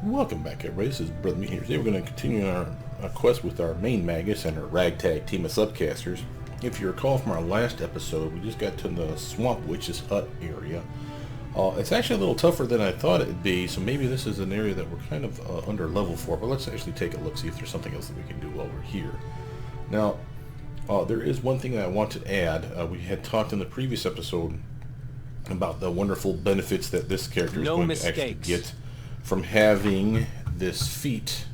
Welcome back, everybody. This is Brothermutant here. Today we're going to continue our quest with our main Magus and her ragtag team of subcasters. If you recall from our last episode, we just got to the Swamp Witch's hut area. It's actually a little tougher than I thought it'd be, so maybe this is an area that we're kind of under level for, but let's actually take a look, see if there's something else that we can do while we're here. Now, there is one thing that I want to add. We had talked in the previous episode about the wonderful benefits that this character is going to actually get from having this feat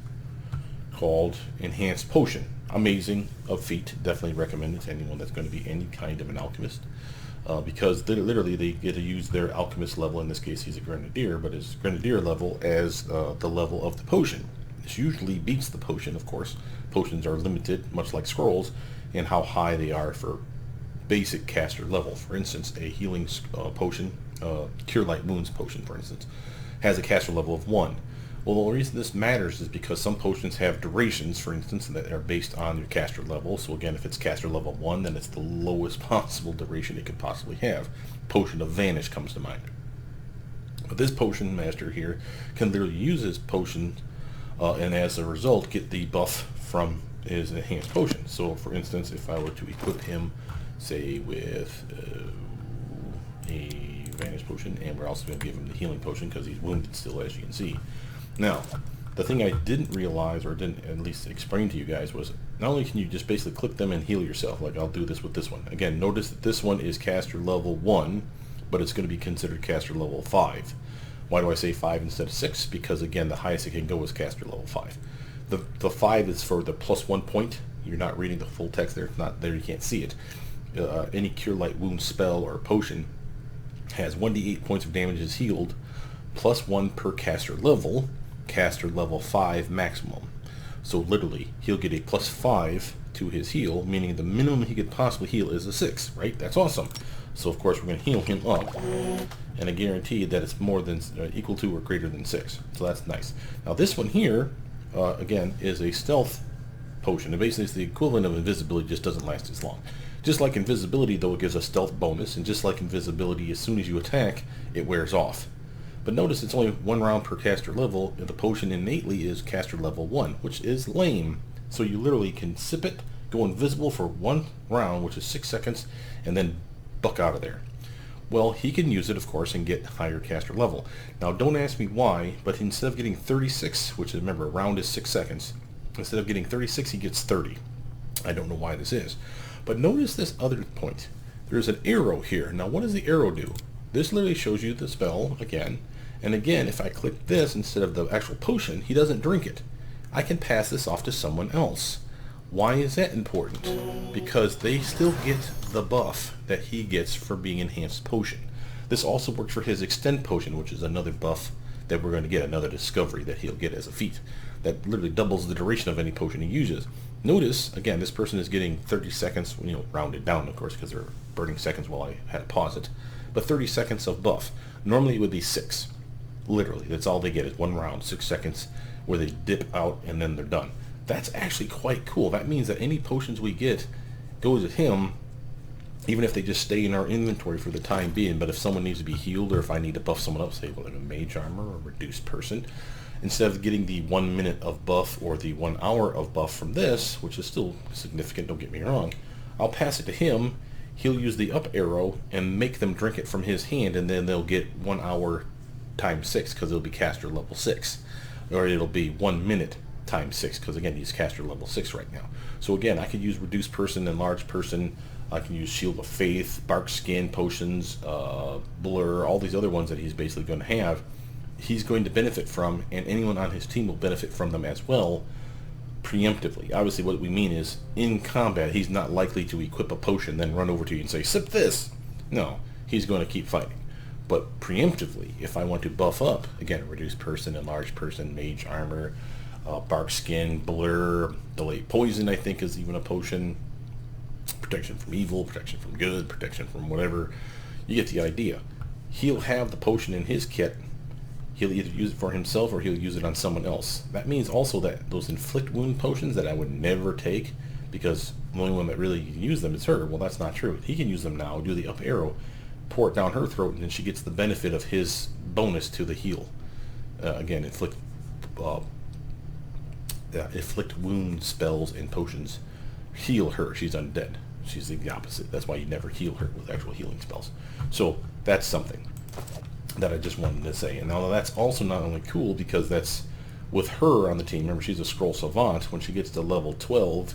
called Enhanced Potion. Amazing of feat. Definitely recommend it to anyone that's going to be any kind of an alchemist. Because literally they get to use their alchemist level, in this case he's a grenadier, but his grenadier level as the level of the potion. This usually beats the potion, of course. Potions are limited, much like scrolls, in how high they are for basic caster level. For instance, a healing potion, Cure Light Wounds potion, for instance, has a caster level of 1. Well, the reason this matters is because some potions have durations, for instance, that are based on your caster level. So again, if it's caster level 1, then it's the lowest possible duration it could possibly have. Potion of Vanish comes to mind. But this potion master here can literally use his potion and as a result get the buff from his enhanced potion. So for instance, if I were to equip him, say with a Vanish potion, and we're also going to give him the healing potion because he's wounded still, as you can see. Now, the thing I didn't realize, or didn't at least explain to you guys, was not only can you just basically click them and heal yourself, like I'll do this with this one. Again, notice that this one is caster level 1, but it's going to be considered caster level 5. Why do I say 5 instead of 6? Because again, the highest it can go is caster level 5. The 5 is for the +1 point. You're not reading the full text there. It's not there, you can't see it. Any Cure Light Wound spell or potion has 1d8 points of damage is healed, +1 per caster level 5 maximum. So literally, he'll get a +5 to his heal, meaning the minimum he could possibly heal is a 6, right? That's awesome. So of course we're going to heal him up, and I guarantee that it's more than equal to or greater than 6. So that's nice. Now this one here, again, is a stealth potion. And basically it's the equivalent of invisibility, just doesn't last as long. Just like invisibility, though, it gives a stealth bonus, and just like invisibility, as soon as you attack, it wears off. But notice it's only 1 round per caster level, and the potion innately is caster level 1, which is lame. So you literally can sip it, go invisible for 1 round, which is 6 seconds, and then buck out of there. Well, he can use it, of course, and get higher caster level. Now, don't ask me why, but instead of getting 36, which remember, a round is 6 seconds, instead of getting 36, he gets 30. I don't know why this is. But notice this other point. There's an arrow here. Now what does the arrow do? This literally shows you the spell again. And again, if I click this instead of the actual potion, he doesn't drink it. I can pass this off to someone else. Why is that important? Because they still get the buff that he gets for being enhanced potion. This also works for his extend potion, which is another buff that we're going to get, another discovery that he'll get as a feat. That literally doubles the duration of any potion he uses. Notice, again, this person is getting 30 seconds, rounded down, of course, because they're burning seconds while I had to pause it. But 30 seconds of buff. Normally it would be 6. Literally, that's all they get is 1 round, 6 seconds, where they dip out and then they're done. That's actually quite cool. That means that any potions we get goes at him, even if they just stay in our inventory for the time being. But if someone needs to be healed, or if I need to buff someone up, say, like a mage armor or reduced person, instead of getting the 1 minute of buff or the 1 hour of buff from this, which is still significant, don't get me wrong, I'll pass it to him. He'll use the up arrow and make them drink it from his hand, and then they'll get 1 hour times 6 because it'll be caster level 6. Or it'll be 1 minute times 6 because again he's caster level 6 right now. So again, I could use reduced person, enlarged person, I can use Shield of Faith, Bark Skin potions, Blur, all these other ones that he's basically going to have. He's going to benefit from, and anyone on his team will benefit from them as well, preemptively. Obviously what we mean is, in combat, he's not likely to equip a potion, then run over to you and say, sip this! No, he's going to keep fighting. But preemptively, if I want to buff up, again, reduced person, enlarged person, mage armor, bark skin, blur, delay poison, I think is even a potion, protection from evil, protection from good, protection from whatever, you get the idea. He'll have the potion in his kit. He'll either use it for himself or he'll use it on someone else. That means also that those inflict wound potions that I would never take, because the only one that really can use them is her. Well, that's not true. He can use them now, do the up arrow, pour it down her throat, and then she gets the benefit of his bonus to the heal. Again, inflict inflict wound spells and potions heal her. She's undead. She's the opposite. That's why you never heal her with actual healing spells. So that's something that I just wanted to say. And now that's also not only cool because that's with her on the team. Remember, she's a scroll savant. When she gets to level 12,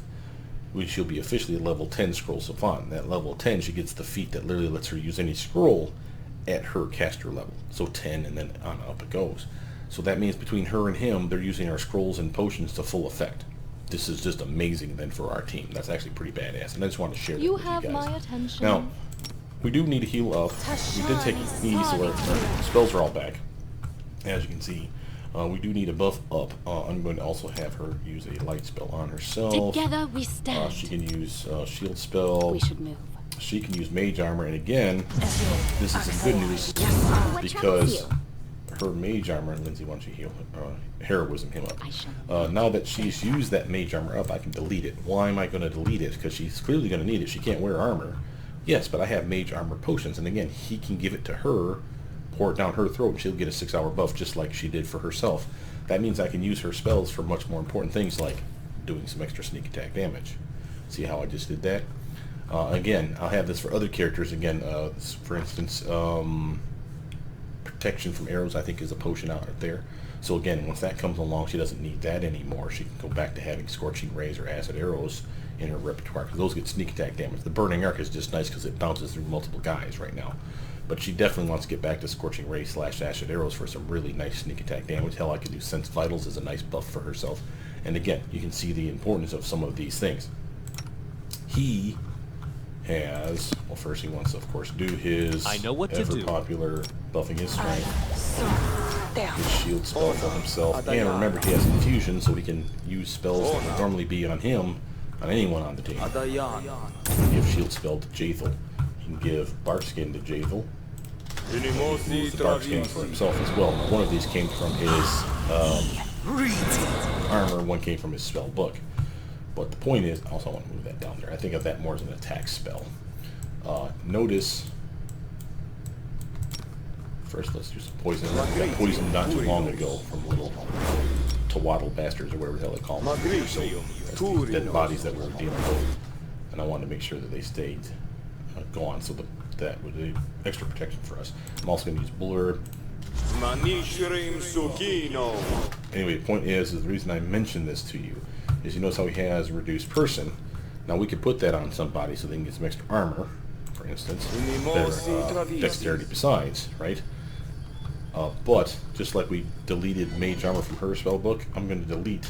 she'll be officially a level 10 scroll savant. At level 10, she gets the feat that literally lets her use any scroll at her caster level. So 10 and then on up it goes. So that means between her and him, they're using our scrolls and potions to full effect. This is just amazing then for our team. That's actually pretty badass. And I just want to share that with you guys. You have my attention. Now, we do need to heal up. We did take these, so our spells are all back. As you can see, we do need a buff up. I'm going to also have her use a light spell on herself. Together we stand. She can use shield spell. We should move. She can use mage armor. And again, this is some good news because her mage armor, and Lindsay, why don't you heal heroism him up? Now that she's used that mage armor up, I can delete it. Why am I going to delete it? Because she's clearly going to need it. She can't wear armor. Yes, but I have mage armor potions, and again, he can give it to her, pour it down her throat, and she'll get a 6-hour buff just like she did for herself. That means I can use her spells for much more important things like doing some extra sneak attack damage. See how I just did that? Again, I'll have this for other characters. Again, for instance, protection from arrows, I think, is a potion out there. So again, once that comes along, she doesn't need that anymore. She can go back to having scorching rays or acid arrows in her repertoire, because those get sneak attack damage. The burning arc is just nice because it bounces through multiple guys right now. But she definitely wants to get back to scorching ray / acid arrows for some really nice sneak attack damage. Hell, I could do sense vitals as a nice buff for herself. And again, you can see the importance of some of these things. He has, well, first he wants to, of course, do his ever-popular buffing his strength, his shield spell for himself, and remember he has infusion, so he can use spells that would normally be on him, on anyone on the team. You can give shield spell to Jaethal. You can give Barkskin to Jaethal. He can use the Barkskin for himself as well. Now, one of these came from his armor, one came from his spell book. But the point is, also I want to move that down there. I think of that more as an attack spell. Notice, first let's do some poison. We got poisoned not too long ago from little twaddle bastards or whatever the hell they call them. So that's these dead bodies that we were dealing with. And I wanted to make sure that they stayed gone, so that would be extra protection for us. I'm also going to use Blur. Anyway, the point is the reason I mentioned this to you is you notice how he has reduced person. Now we could put that on somebody so they can get some extra armor, for instance, better dexterity besides, right? But just like we deleted mage armor from her spell book, I'm going to delete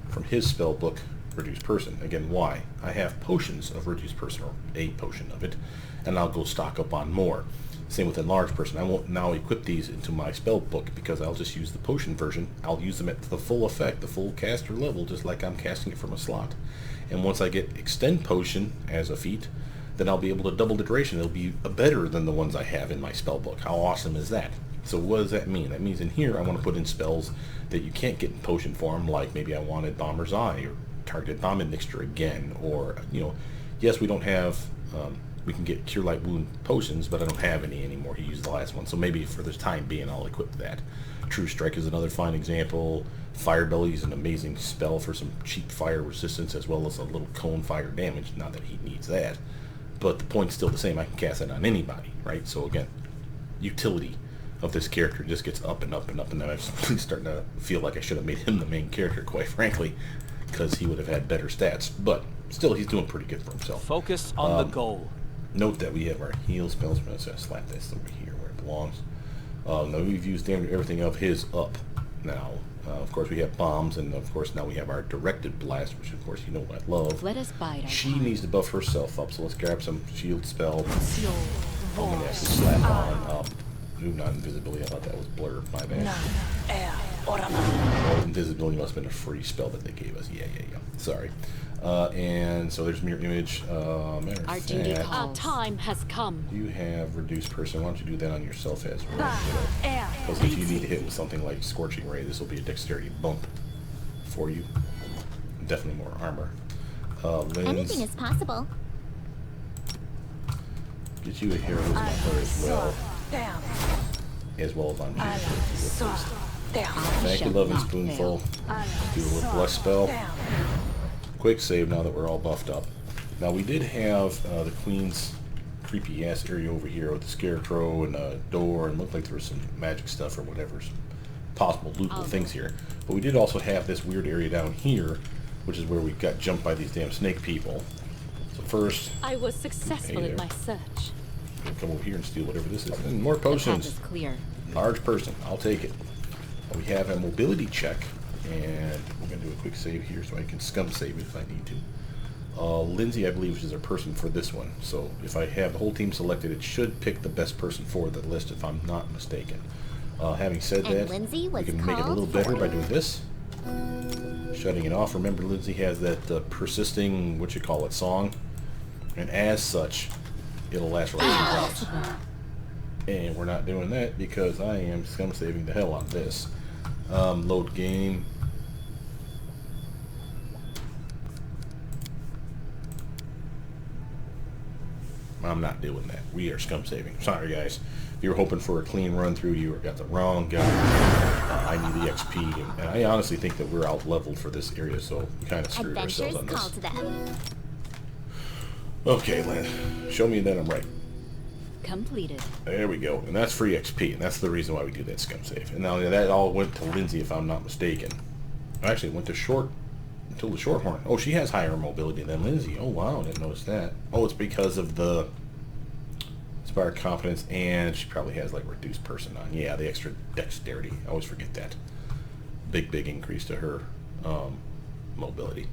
from his spell book reduced person. Again, why? I have potions of reduced person, or a potion of it, and I'll go stock up on more. Same with enlarged person. I won't now equip these into my spell book because I'll just use the potion version. I'll use them at the full effect, the full caster level, just like I'm casting it from a slot. And once I get extend potion as a feat, then I'll be able to double the duration. It'll be better than the ones I have in my spell book. How awesome is that? So what does that mean? That means in here I want to put in spells that you can't get in potion form, like maybe I wanted Bomber's Eye or Targeted Vomit Mixture again, or, you know, yes, we don't have... we can get Cure Light Wound potions, but I don't have any anymore. He used the last one, so maybe for the time being I'll equip that. True Strike is another fine example. Fire Belly is an amazing spell for some cheap fire resistance, as well as a little cone fire damage. Not that he needs that, but the point's still the same. I can cast that on anybody, right? So again, utility of this character just gets up and up and up, and then I'm starting to feel like I should have made him the main character, quite frankly, because he would have had better stats. But still, he's doing pretty good for himself. Focus on the goal. Note that we have our heal spells. I'm going to slap this over here where it belongs. Now we've used everything of his up. Now, of course, we have bombs, and of course now we have our directed blast, which of course you know I love. Let us bide our She time. needs to buff herself up, so let's grab some shield spell. I'm going to actually slap on up. Ooh, not invisibility. I thought that was blur. My bad. Oh, invisibility must have been a free spell that they gave us. Yeah. Sorry. And so there's mirror image. Matter of fact, our time has come. you have reduced person. Why don't you do that on yourself as well? Because if you need to hit with something like Scorching Ray, this will be a dexterity bump for you. Definitely more armor. Anything is possible. Get you a heroism on her as well. As well as on Jaethal. Thank you, Loving Spoonful. Do a little bless spell. Quick save now that we're all buffed up. Now we did have the Queen's creepy ass area over here with the scarecrow and a door, and looked like there was some magic stuff or whatever, some possible lootable things here. But we did also have this weird area down here, which is where we got jumped by these damn snake people. So first, I was successful in my search. I'm gonna come over here and steal whatever this is. And more potions. The path is clear. Large person, I'll take it. We have a mobility check, and we're going to do a quick save here so I can scum save it if I need to. Lindsay, I believe, is a person for this one. So if I have the whole team selected, it should pick the best person for the list if I'm not mistaken. Having said that, we can make it a little better by doing this. Shutting it off. Remember, Lindsay has that persisting, song. And as such, it'll last for like 2 rounds. And we're not doing that because I am scum saving the hell out of this. Load game. I'm not doing that. We are scum saving. Sorry, guys. If you were hoping for a clean run through, you got the wrong guy. I need the XP, and I honestly think that we're out leveled for this area, so we kind of screwed ourselves on this. Okay, Lynn. Show me that I'm right. Completed. There we go, and that's free XP, and that's the reason why we do that scum save. And now that all went to Lindsay, if I'm not mistaken. Actually, it went to the Shorthorn. Oh, she has higher mobility than Lindsay. Oh wow, didn't notice that. Oh, it's because of the Inspired Confidence, and she probably has like reduced person on. Yeah, the extra dexterity. I always forget that. Big increase to her mobility.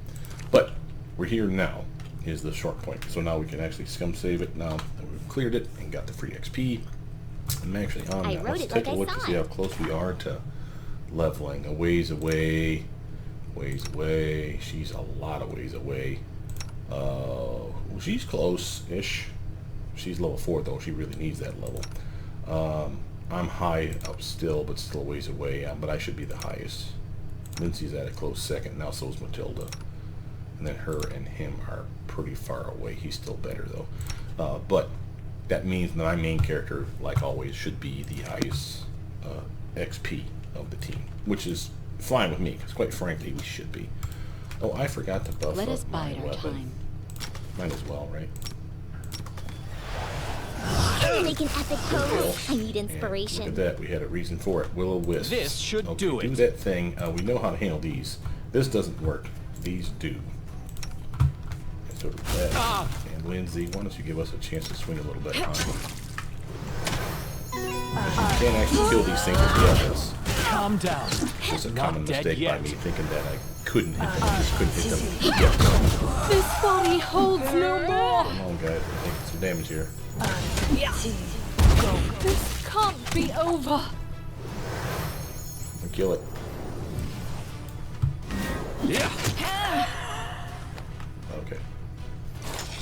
But we're here now. Is the short point. So now we can actually scum save it now that we've cleared it and got the free XP. I'm actually on that. Let's take a look to see how close we are to leveling. A ways away. She's a lot of ways away. She's close-ish. She's level 4 though. She really needs that level. I'm high up still, but still a ways away. But I should be the highest. Lindsay's at a close second. Now so is Matilda. And then her and him are pretty far away. He's still better though. But that means that my main character, like always, should be the highest XP of the team, which is fine with me, because quite frankly, we should be. Oh, I forgot to buff Let us up my bide our weapon. time. Might as well, right? Make an epic pose. I need inspiration. And look at that, we had a reason for it. Will-o-wisps. This should do it. Do that thing. We know how to handle these. This doesn't work. These do. And so does that. And Lindsay, why don't you give us a chance to swing a little bit on them? You can't actually kill these things with the others. Calm down. It's a Not common dead mistake by yet. me, thinking that I couldn't hit them. I just couldn't hit them. Yes. This body holds no more. Come on, guys. We're taking some damage here. This can't be over. And kill it. Yeah. Okay.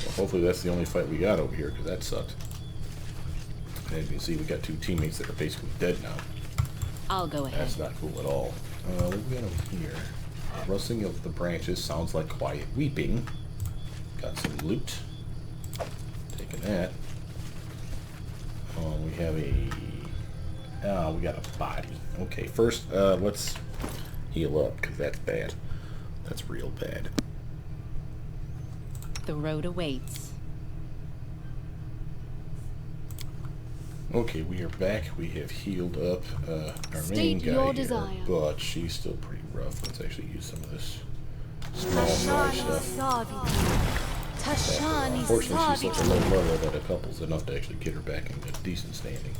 Well, hopefully that's the only fight we got over here, because that sucked. And as you can see, we got 2 teammates that are basically dead now. I'll go ahead. That's not cool at all. What we got over here? Rustling of the branches sounds like quiet weeping. Got some loot. Taking that. We have we got a body. Okay, first, let's heal up, because that's bad. That's real bad. The road awaits. Okay, we are back. We have healed up our State main guy your here, desire. but she's still pretty rough. Let's actually use some of this small stuff. Unfortunately, she's such a low level that a couple's enough to actually get her back in a decent standing.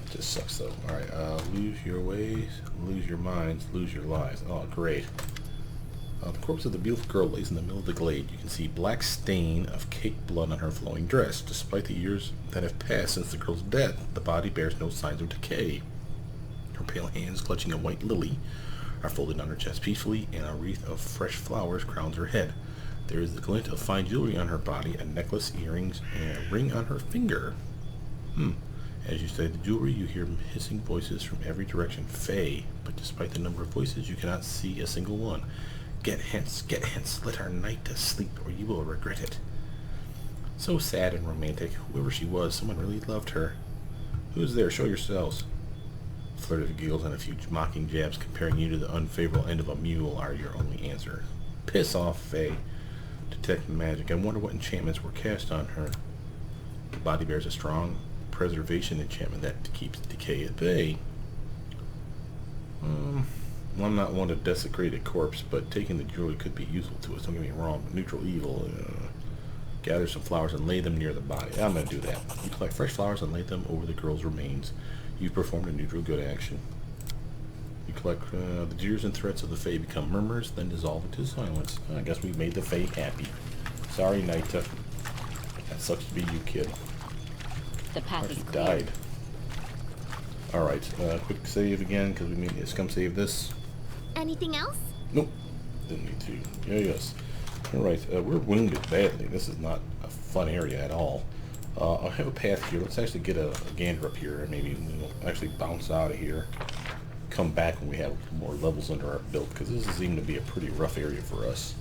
It just sucks though. Alright, lose your ways, lose your minds, lose your lives. Oh, great. The corpse of the beautiful girl lays in the middle of the glade. You can see black stain of caked blood on her flowing dress. Despite the years that have passed since the girl's death, the body bears no signs of decay. Her pale hands, clutching a white lily, are folded on her chest peacefully, and a wreath of fresh flowers crowns her head. There is the glint of fine jewelry on her body, a necklace, earrings, and a ring on her finger. As you study the jewelry, you hear hissing voices from every direction. Fae, but despite the number of voices, you cannot see a single one. Get hence, let our night to sleep, or you will regret it. So sad and romantic. Whoever she was, someone really loved her. Who's there? Show yourselves. Flirted giggles and a few mocking jabs comparing you to the unfavorable end of a mule are your only answer. Piss off, Faye. Detect magic. I wonder what enchantments were cast on her. The body bears a strong preservation enchantment that keeps decay at bay. Well, I'm not one to desecrate a corpse, but taking the jewelry could be useful to us. Don't get me wrong. Neutral evil. Gather some flowers and lay them near the body. I'm going to do that. You collect fresh flowers and lay them over the girl's remains. You've performed a neutral good action. You collect the jeers and threats of the Fae become murmurs, then dissolve into silence. I guess we made the Fae happy. Sorry, Naita. That sucks to be you, kid. The path is She clear. died. Alright, quick save again, because we made a scum save this. Anything else? Nope. Didn't need to. Yeah, yes. Alright, we're wounded badly. This is not a fun area at all. I have a path here. Let's actually get a gander up here, and maybe we'll actually bounce out of here. Come back when we have more levels under our belt, because this is seeming to be a pretty rough area for us.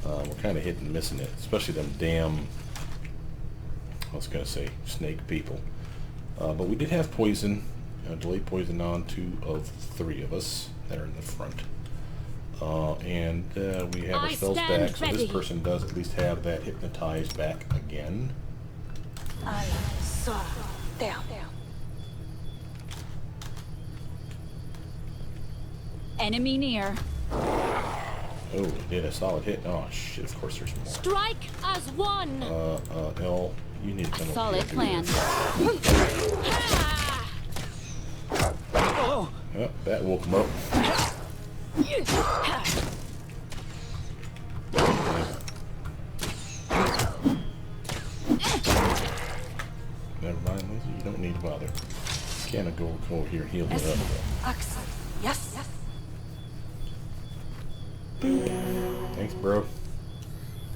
We're kind of hitting and missing it, especially them damn, I was going to say, snake people. But we did have poison, delayed poison on 2 of 3 of us that are in the front. And we have our I spells stand back, so ready. this person does at least have that hypnotized back again. I saw down. Enemy near. Oh, did a solid hit. Oh shit, of course there's more. Strike as one. Elle, you need to come Solid over here. plan. Oh, Yep, that woke him up. Never mind, Lizzie, you don't need to bother. Can I go over here and heal it up? Axel. Yes. Thanks, bro.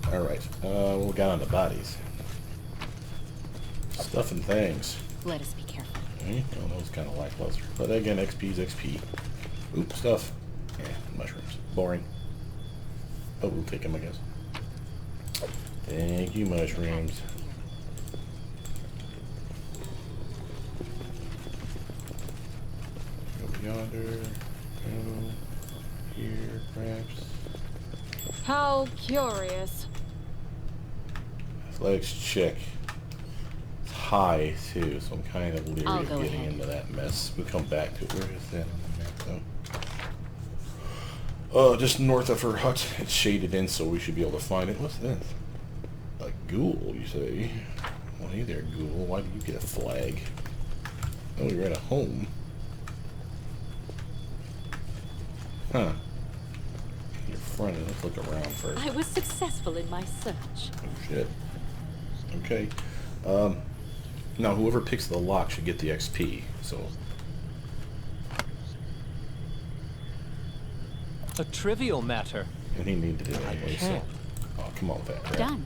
Alright, what we got on the bodies? Stuff and things. Let us be careful. Okay, well, that was kind of lackluster. But again, XP's XP. Oop, stuff. Yeah, mushrooms. Boring. Oh, we'll take them, I guess. Thank you, mushrooms. Go yonder. Go here, perhaps. How curious. Athletics check. It's high, too, so I'm kind of leery I'll of go getting ahead. into that mess. We'll come back to it. Where is that on the map, though? Just north of her hut. It's shaded in, so we should be able to find it. What's this? A ghoul, you say? Well, hey there, ghoul. Why do you get a flag? Oh, you're at a home. Huh. Your friend. Let's look around first. I was successful in my search. Oh, shit. Okay. Now, whoever picks the lock should get the XP, so... a trivial matter. And he needed it anyway, so... Oh, come on with that crap. Done.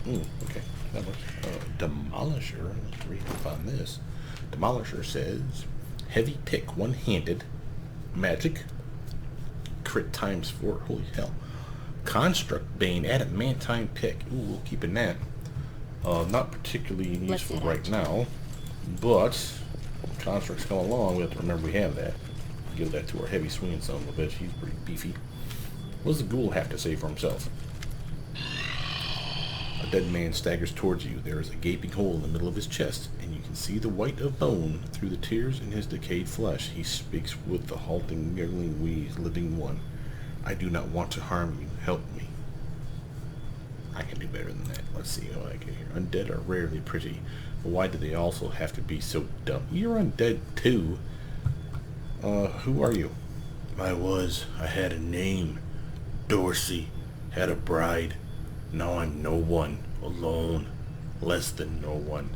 Okay. That was, Demolisher. Let's read up on this. Demolisher says... Heavy pick, one-handed. Magic. Crit times 4. Holy hell. Construct Bane, adamantine pick. Ooh, we'll keep in that. Not particularly Let's useful head right out. now, but constructs come along. We have to remember we have that. Give that to our heavy swinging son of a bitch. He's pretty beefy. What does the ghoul have to say for himself? A dead man staggers towards you. There is a gaping hole in the middle of his chest, and you can see the white of bone through the tears in his decayed flesh. He speaks with the halting, gurgling wheeze. Living one, I do not want to harm you. Help me. I can do better than that. Let's see what I can hear. Undead are rarely pretty, but why do they also have to be so dumb? You're undead too. Who are you? I had a name. Dorsey. Had a bride. Now I'm no one. Alone. Less than no one.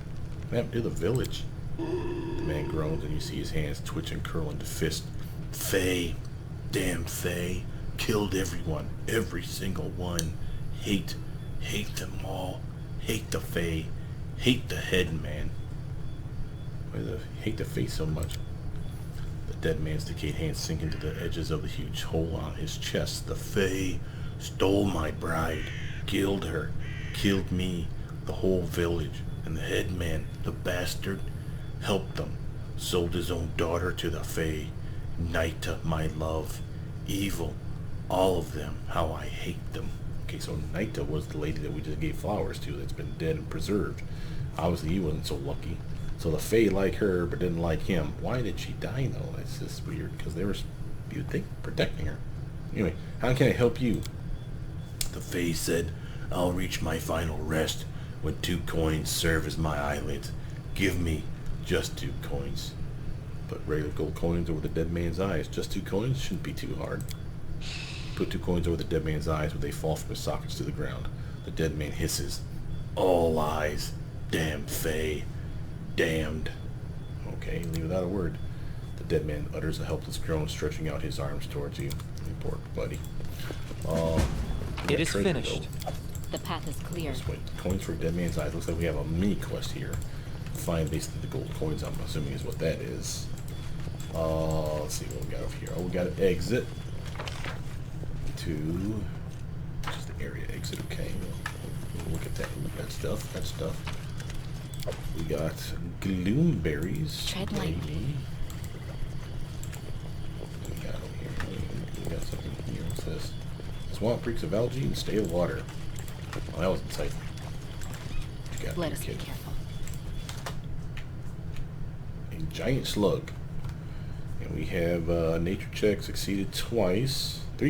What happened to the village? The man groans and you see his hands twitch and curl into fist. Fae. Damn Fae. Killed everyone. Every single one. Hate them all. Hate the Fae. Hate the head man. Why do they hate the face so much? The dead man's decayed hands sink into the edges of the huge hole on his chest. The Fae stole my bride, killed her, killed me, the whole village, and the head man, the bastard, helped them. sold his own daughter to the Fae. Nyta, my love. Evil. All of them. How I hate them. Okay, so Nyta was the lady that we just gave flowers to that's been dead and preserved. Obviously, he wasn't so lucky. So the Fae like her, but didn't like him. Why did she die, though? That's just weird, because they were, you'd think, protecting her. Anyway, how can I help you? The Fae said, I'll reach my final rest when 2 coins serve as my eyelids. Give me just 2 coins. Put regular gold coins over the dead man's eyes. Just 2 coins shouldn't be too hard. Put 2 coins over the dead man's eyes when they fall from his sockets to the ground. The dead man hisses, all eyes. Damn Fae. Damned. Okay, leave without a word. The dead man utters a helpless groan, stretching out his arms towards you. You poor buddy. It is finished. The path is clear. Let's wait. Coins for dead man's eyes. Looks like we have a mini quest here. Find basically the gold coins, I'm assuming is what that is. Let's see what we got over here. Oh, we got an exit to just the area exit. Okay, we'll look at that. That stuff. We got gloomberries. Tread lightly. What we got over here? We got something here. What's this? Swamp reeks of algae and stale water. Well, that was insightful. What you got Let here, us be kid? careful. A giant slug. And we have nature check succeeded 3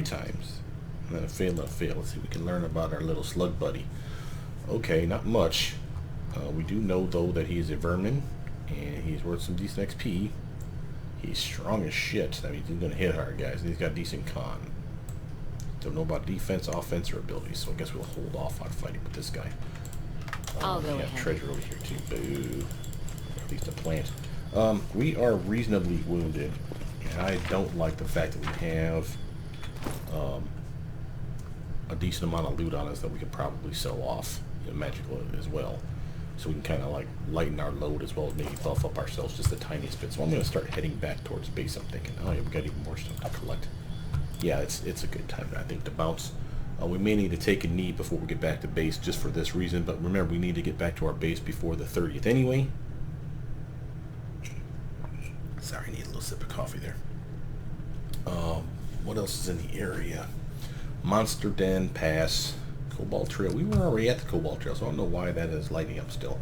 times. And then a fail and a fail. Let's see if we can learn about our little slug buddy. Okay, not much. We do know, though, that he's a vermin, and he's worth some decent XP. He's strong as shit. That means he's going to hit hard, guys, and he's got decent con. Don't know about defense, offense, or ability, so I guess we'll hold off on fighting with this guy. I'll go we have ahead. treasure over here, too. Boo. At least a plant. We are reasonably wounded, and I don't like the fact that we have a decent amount of loot on us that we could probably sell off, magical as well. So we can kind of like lighten our load as well as maybe buff up ourselves just the tiniest bit. So I'm going to start heading back towards base. I'm thinking, oh yeah, we got even more stuff to collect. Yeah, it's a good time, I think, to bounce. We may need to take a knee before we get back to base just for this reason, but remember, we need to get back to our base before the 30th anyway. Sorry, I need a little sip of coffee there. What else is in the area? Monster Den, pass. Cobalt Trail. We were already at the Cobalt Trail, so I don't know why that is lighting up still.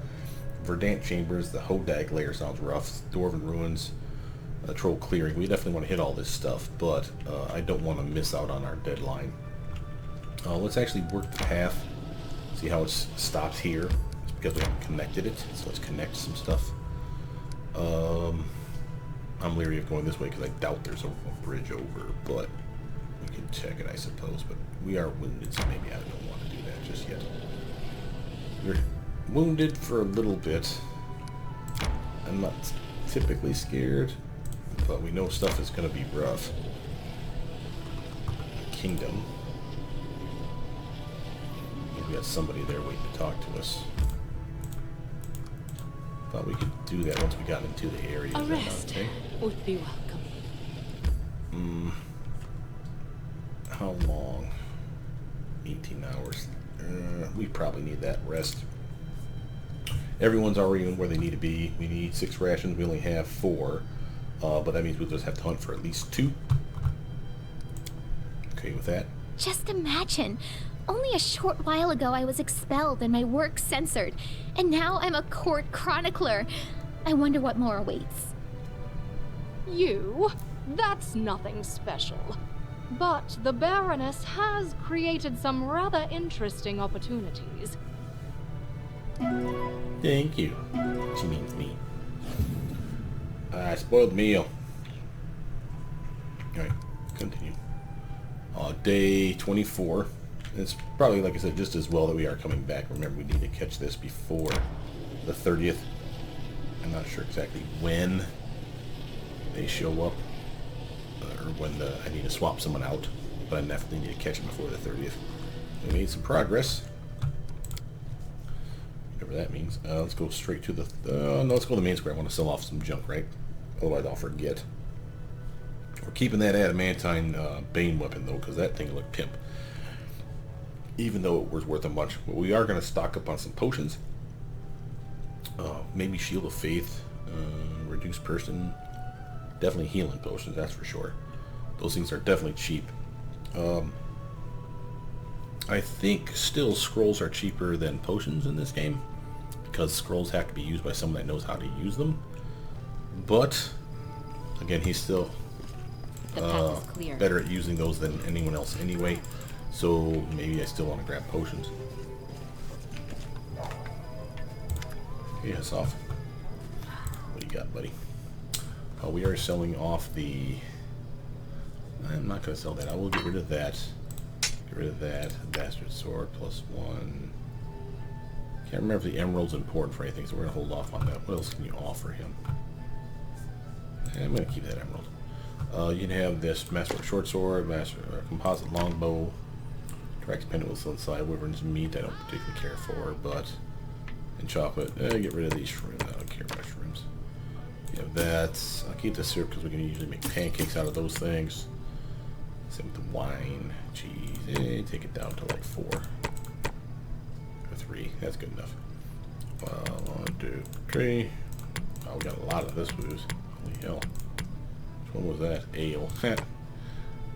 Verdant Chambers, the Hodag Lair sounds rough. Dwarven Ruins, Troll Clearing. We definitely want to hit all this stuff, but I don't want to miss out on our deadline. Let's actually work the path. See how it's stopped here. It's because we haven't connected it, so let's connect some stuff. I'm leery of going this way because I doubt there's a bridge over, but we can check it, I suppose. But we are wounded, so maybe I don't want to do that just yet. You're wounded for a little bit. I'm not typically scared, but we know stuff is going to be rough. Kingdom. We got somebody there waiting to talk to us. Thought we could do that once we got into the area. A rest Okay? would be welcome. How long? 18 hours. We probably need that rest. Everyone's already where they need to be. We need 6 rations. We only have 4. But that means we'll just have to hunt for at least 2. Okay with that? Just imagine. Only a short while ago I was expelled and my work censored, and now I'm a court chronicler. I wonder what more awaits. You? That's nothing special. But the Baroness has created some rather interesting opportunities. Thank you. She means me. Spoiled meal. Alright, continue. Day 24. It's probably, like I said, just as well that we are coming back. Remember, we need to catch this before the 30th. I'm not sure exactly when they show up, or when I need to swap someone out, but I definitely need to catch them before the 30th. We made some progress. Whatever that means. Let's go straight to the... no, let's go to the main square. I want to sell off some junk, right? Otherwise I'll forget. We're keeping that adamantine Bane weapon, though, because that thing looked pimp. Even though it was worth a bunch. But we are going to stock up on some potions. Maybe Shield of Faith. Reduced person. Definitely healing potions, that's for sure. Those things are definitely cheap. I think still scrolls are cheaper than potions in this game, because scrolls have to be used by someone that knows how to use them. But again, he's still The path is clear. better at using those than anyone else anyway. So maybe I still want to grab potions. Okay, that's off. What do you got, buddy? Oh, we are selling off the... I'm not going to sell that. I will get rid of that. Get rid of that. Bastard sword +1. Can't remember if the emerald's important for anything, so we're going to hold off on that. What else can you offer him? I'm going to keep that emerald. You can have this master short sword, composite longbow, tracks pendant with inside wyvern's meat. I don't particularly care for, but and chocolate. Get rid of these shrooms. I don't care about shrooms. You have that. I'll keep the syrup because we can usually make pancakes out of those things. Same with the wine, cheese. Take it down to like 4 or 3. That's good enough. 1, 2, 3. Oh, we got a lot of this booze. Holy hell. Which one was that? Ale.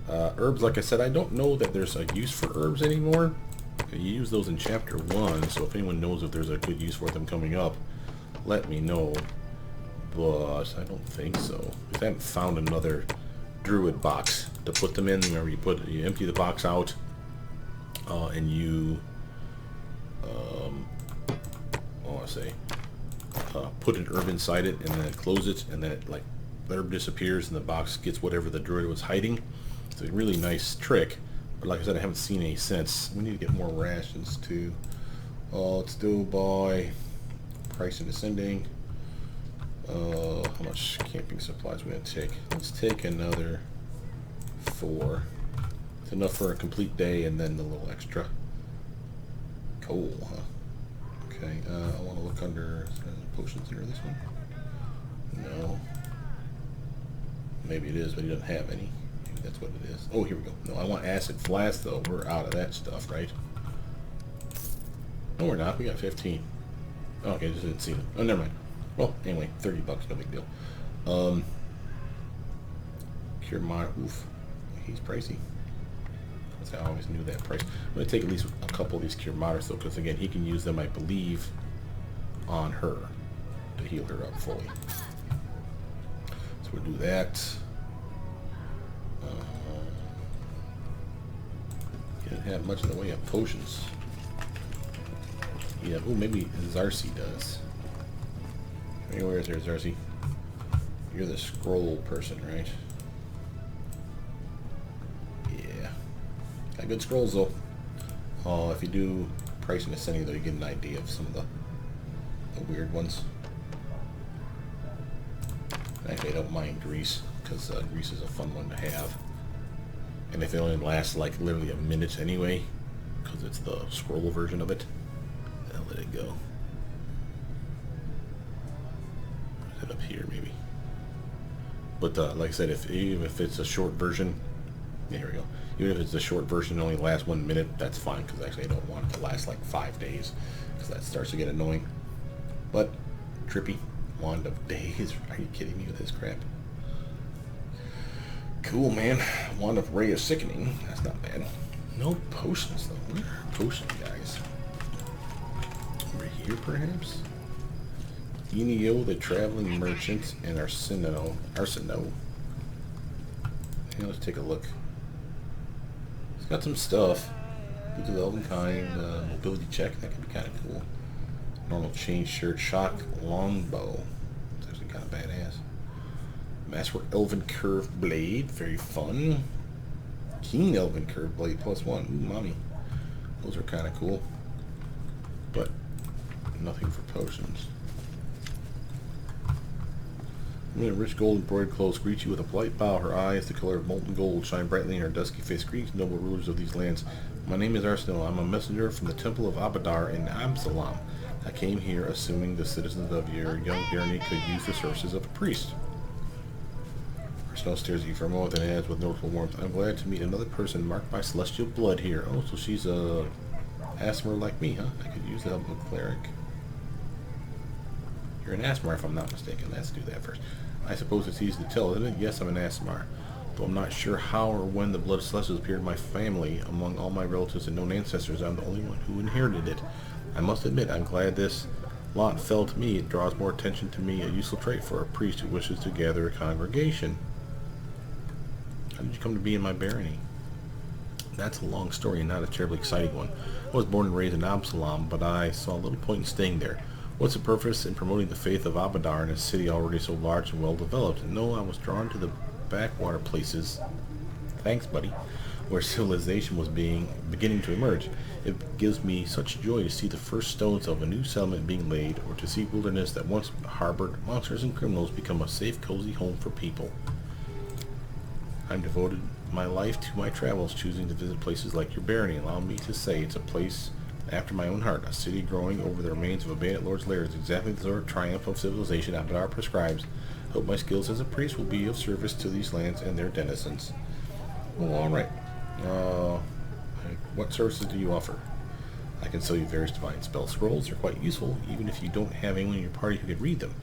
Herbs, like I said, I don't know that there's a use for herbs anymore. You use those in chapter 1, so if anyone knows if there's a good use for them coming up, let me know. But I don't think so. I haven't found another druid box to put them in. Remember, you empty the box out, and you put an herb inside it, and then close it, and then it, like, the herb disappears, and the box gets whatever the druid was hiding. It's a really nice trick, but like I said, I haven't seen any since. We need to get more rations too. Let's do by price and ascending. How much camping supplies we gonna take? Let's take another 4. It's enough for a complete day, and then a little extra. Cool, huh? Okay, I want to look under potions here. This one? No. Maybe it is, but he doesn't have any. Maybe that's what it is. Oh, here we go. No, I want acid flask though. We're out of that stuff, right? No, we're not. We got 15. Oh, okay, just didn't see them. Oh, never mind. Well, anyway, $30, no big deal. Cure my oof. He's pricey. I always knew that price. I'm going to take at least a couple of these Cure Martyrs though, because again, he can use them, I believe, on her to heal her up fully. So we'll do that. Didn't have much in the way of potions. Yeah, oh, maybe Zarcy does. Where is there, Zarcy? You're the scroll person, right? Got good scrolls though. If you do price and ascending though, you get an idea of some of the weird ones. Actually, I don't mind Grease, because Grease is a fun one to have. And if it only lasts like literally a minute anyway, because it's the scroll version of it, I'll let it go. Is it up here maybe? But like I said, even if it's a short version, yeah, here we go. Even if it's a short version, it only lasts 1 minute, that's fine, because actually I don't want it to last like 5 days, because that starts to get annoying. But, trippy. Wand of Days. Are you kidding me with this crap? Cool, man. Wand of Ray of Sickening. That's not bad. No potions, though. Where are potions, guys? Over here, perhaps? Enio, the Traveling Merchant, and Arsino. Yeah, let's take a look. It's got some stuff. Boots of Elvenkind, mobility check, that could be kind of cool. Normal chain shirt, shock, longbow. It's actually kind of badass. Masterwork Elven Curved Blade, very fun. Keen Elven Curved Blade +1, ooh, mommy. Those are kind of cool. But nothing for potions. Rich gold embroidered clothes greet you with a polite bow. Her eyes, the color of molten gold, shine brightly in her dusky face. Greetings, noble rulers of these lands. My name is Arsenal. I'm a messenger from the Temple of Abadar in Absalom. I came here assuming the citizens of your young barony could use the services of a priest. Arsenal stares at you for a moment and adds with noticeable warmth, I'm glad to meet another person marked by celestial blood here. Oh, so she's a asthma like me, huh? I could use the help of a cleric. You're an Asmar, if I'm not mistaken. Let's do that first. I suppose it's easy to tell, isn't it? Yes, I'm an Asmar. Though I'm not sure how or when the blood celestials appeared in my family. Among all my relatives and known ancestors, I'm the only one who inherited it. I must admit, I'm glad this lot fell to me. It draws more attention to me, a useful trait for a priest who wishes to gather a congregation. How did you come to be in my barony? That's a long story and not a terribly exciting one. I was born and raised in Absalom, but I saw little point in staying there. What's the purpose in promoting the faith of Abadar in a city already so large and well developed? No, I was drawn to the backwater places, thanks buddy, where civilization was beginning to emerge. It gives me such joy to see the first stones of a new settlement being laid, or to see wilderness that once harbored monsters and criminals become a safe, cozy home for people. I'm devoted my life to my travels, choosing to visit places like your barony. Allow me to say it's a place after my own heart, a city growing over the remains of a bandit lord's lair is exactly the sort of triumph of civilization Abadar prescribes. Hope my skills as a priest will be of service to these lands and their denizens. Well, alright. What services do you offer? I can sell you various divine spell scrolls. They're quite useful, even if you don't have anyone in your party who can read them.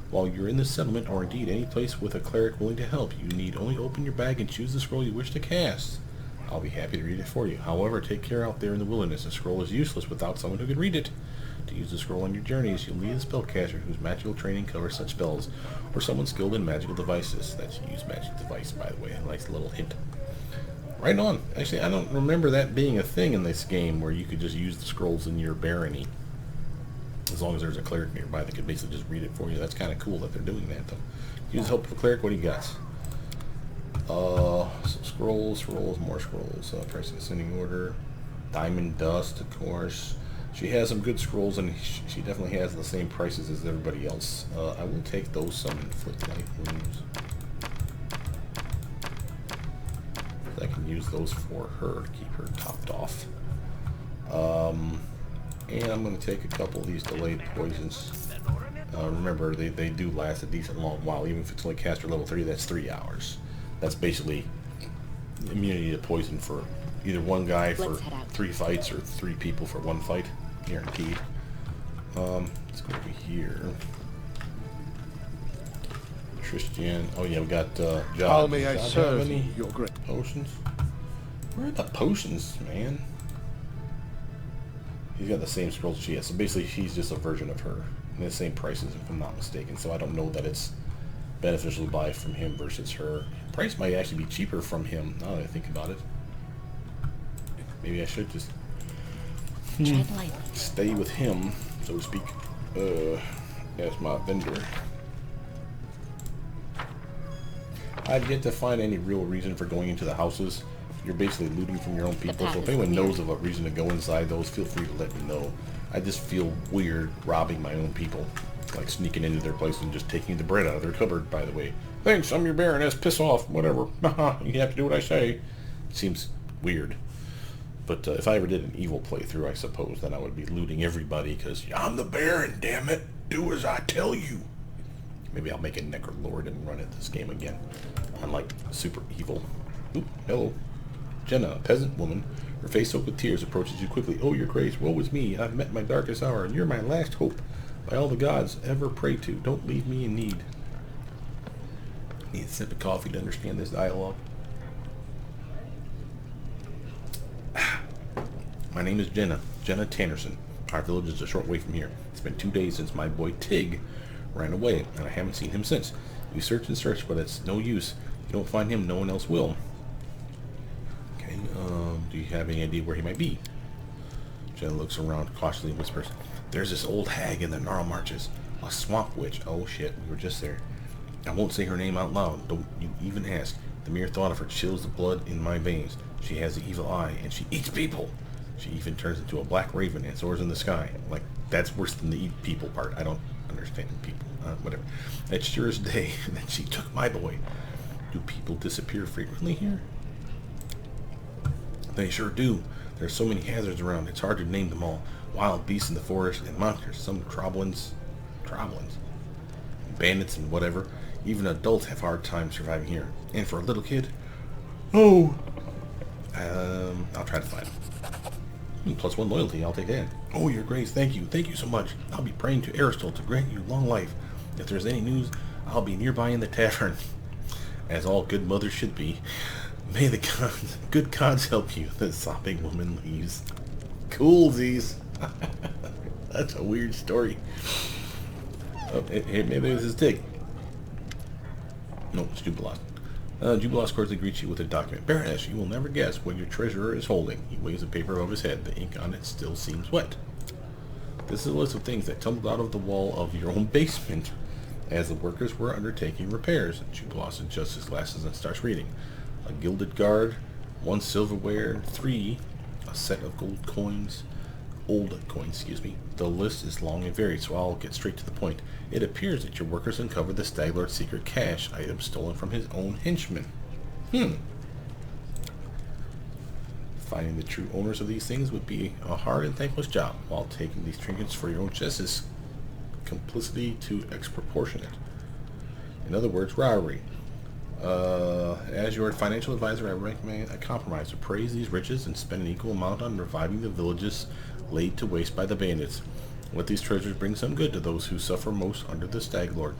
While you're in this settlement, or indeed any place with a cleric willing to help, you need only open your bag and choose the scroll you wish to cast. I'll be happy to read it for you. However, take care out there in the wilderness. A scroll is useless without someone who can read it. To use the scroll on your journeys, you'll need a spellcaster whose magical training covers such spells, or someone skilled in magical devices. That's use magic device, by the way. A nice little hint. Right on. Actually, I don't remember that being a thing in this game where you could just use the scrolls in your barony. As long as there's a cleric nearby that could basically just read it for you. That's kind of cool that they're doing that, though. Use the help of a cleric. What do you got? Some scrolls, more scrolls. Price ascending order. Diamond dust, of course. She has some good scrolls, and she definitely has the same prices as everybody else. I will take those summoned footlight wounds. I can use those for her to keep her topped off. And I'm going to take a couple of these delayed poisons. Remember, they do last a decent long while. Even if it's only caster level 3, that's 3 hours. That's basically immunity to poison for either one guy for 3 fights or 3 people for 1 fight. Guaranteed. Let's go over here. Christian. Oh yeah, we got John. How may I serve any your great potions? Where are the potions, man? He's got the same scrolls she has. So basically, she's just a version of her. And the same prices, if I'm not mistaken. So I don't know that it's beneficial to buy from him versus her. Price might actually be cheaper from him, now that I think about it. Maybe I should just stay with him, so to speak, as my vendor. I've yet to find any real reason for going into the houses. You're basically looting from your own people, so if anyone knows of a reason to go inside those, feel free to let me know. I just feel weird robbing my own people. Like sneaking into their place and just taking the bread out of their cupboard, by the way. Thanks, I'm your baroness, piss off, whatever. You have to do what I say. It seems weird. But if I ever did an evil playthrough, I suppose, then I would be looting everybody, because I'm the baron, damn it. Do as I tell you. Maybe I'll make a Necrolord and run it this game again. Unlike super evil. Oop, hello. Jenna, a peasant woman, her face soaked with tears, approaches you quickly. Oh, your grace, woe is me. I've met my darkest hour, and you're my last hope. By all the gods ever pray to, don't leave me in need. Need a sip of coffee to understand this dialogue. My name is Jenna Tannerson. Our village is a short way from here. It's been 2 days since my boy Tig ran away, and I haven't seen him since. We search and search, but it's no use. If you don't find him, no one else will. Okay, do you have any idea where he might be? Jenna looks around cautiously and whispers, there's this old hag in the Gnarl Marches. A swamp witch. Oh shit, we were just there. I won't say her name out loud. Don't you even ask. The mere thought of her chills the blood in my veins. She has the evil eye, and she eats people. She even turns into a black raven and soars in the sky. Like, that's worse than the eat people part. I don't understand people. Whatever. It's sure as day that she took my boy. Do people disappear frequently here? They sure do. There's so many hazards around, it's hard to name them all. Wild beasts in the forest and monsters, some troblins, bandits and whatever. Even adults have hard time surviving here. And for a little kid, oh, I'll try to find him. +1 loyalty, I'll take that. Oh, your grace, thank you. Thank you so much. I'll be praying to Aristotle to grant you long life. If there's any news, I'll be nearby in the tavern. As all good mothers should be. May the good gods help you. The sobbing woman leaves. Coolsies. That's a weird story. Oh, hey, maybe this is Tig. No, it's Jubilant. Jubilant cordially greets you with a document. Baroness, you will never guess what your treasurer is holding. He waves the paper above his head. The ink on it still seems wet. This is a list of things that tumbled out of the wall of your own basement as the workers were undertaking repairs. Jubilant adjusts his glasses and starts reading. A gilded guard, 1 silverware, 3, a set of old coins. The list is long and varied, so I'll get straight to the point. It appears that your workers uncovered the Stag Lord's secret cache item stolen from his own henchmen. Finding the true owners of these things would be a hard and thankless job, while taking these trinkets for your own chest is complicity to exproportionate. In other words, robbery. As your financial advisor, I recommend a compromise. Appraise these riches and spend an equal amount on reviving the villages laid to waste by the bandits. Let these treasures bring some good to those who suffer most under the Stag Lord.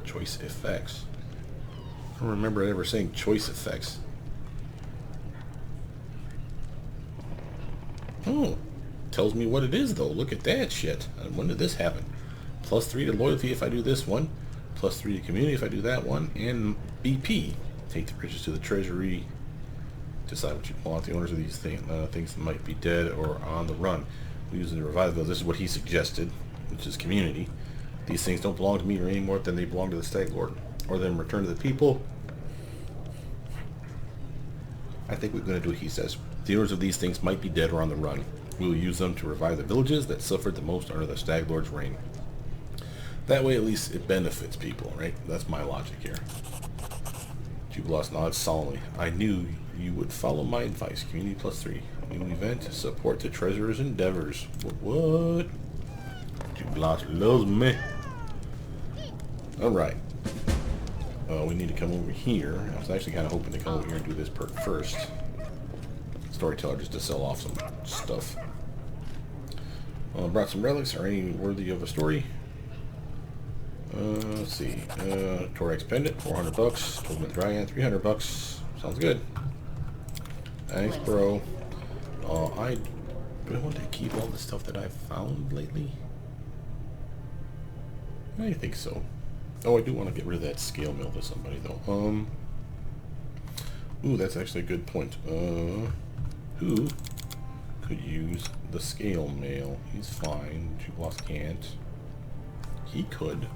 Choice effects. I don't remember ever saying choice effects. Oh, tells me what it is though. Look at that shit. When did this happen? +3 to loyalty if I do this one. +3 to community if I do that one. And BP. Take the riches to the treasury. Decide what you want. The owners of these things might be dead or on the run. We use the revival. This is what he suggested, which is community. These things don't belong to me or any more than they belong to the Stag Lord. Or them return to the people. I think we're going to do what he says. The owners of these things might be dead or on the run. We will use them to revive the villages that suffered the most under the Stag Lord's reign. That way at least it benefits people, right? That's my logic here. Jubilant nods solemnly. I knew you would follow my advice. Community +3. New event. Support the treasurer's endeavors. What? Jubilant loves me. Alright. We need to come over here. I was actually kind of hoping to come over here and do this perk first. Storyteller, just to sell off some stuff. Brought some relics. Are any worthy of a story? Let's see. Torax pendant, $400. Tobin Dryan, $300. Sounds good. Thanks, bro. Do I want to keep all the stuff that I've found lately? I think so. Oh, I do want to get rid of that scale mail to somebody, though. Ooh, that's actually a good point. Who could use the scale mail? He's fine. Jubilant can't. He could.